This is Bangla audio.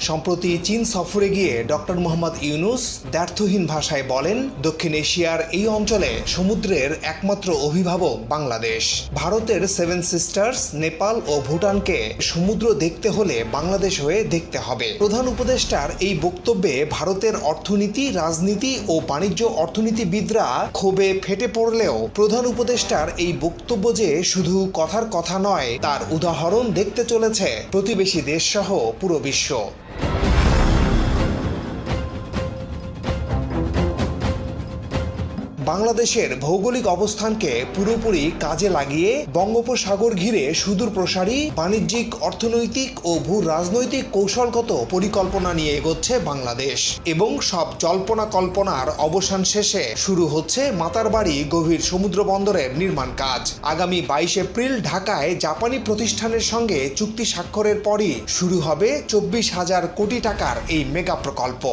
সম্প্রতি চীন সফরে গিয়ে ডক্টর মোহাম্মদ ইউনূস দ্ব্যর্থহীন ভাষায় বলেন, দক্ষিণ এশিয়ার এই অঞ্চলে সমুদ্রের একমাত্র অভিভাবক বাংলাদেশ। ভারতের সেভেন সিস্টার্স, নেপাল ও ভুটানকে সমুদ্র দেখতে হলে বাংলাদেশ হয়ে দেখতে হবে। প্রধান উপদেষ্টার এই বক্তব্যে ভারতের অর্থনীতি, রাজনীতি ও বাণিজ্য অর্থনীতিবিদরা ক্ষোভে ফেটে পড়লেও প্রধান উপদেষ্টার এই বক্তব্য যে শুধু কথার কথা নয়, তার উদাহরণ দেখতে চলেছে প্রতিবেশী দেশসহ পুরো বিশ্ব। বাংলাদেশের ভৌগোলিক অবস্থানকে পুরোপুরি কাজে লাগিয়ে বঙ্গোপসাগর ঘিরে সুদূর প্রসারী বাণিজ্যিক, অর্থনৈতিক ও ভূ রাজনৈতিক কৌশলগত পরিকল্পনা নিয়ে এগোচ্ছে বাংলাদেশ। এবং সব জল্পনা কল্পনার অবসান শেষে শুরু হচ্ছে মাতারবাড়ি গভীর সমুদ্র বন্দরের নির্মাণ কাজ। আগামী 22 এপ্রিল ঢাকায় জাপানি প্রতিষ্ঠানের সঙ্গে চুক্তি স্বাক্ষরের পরই শুরু হবে 24,000 কোটি টাকার এই মেগা প্রকল্প।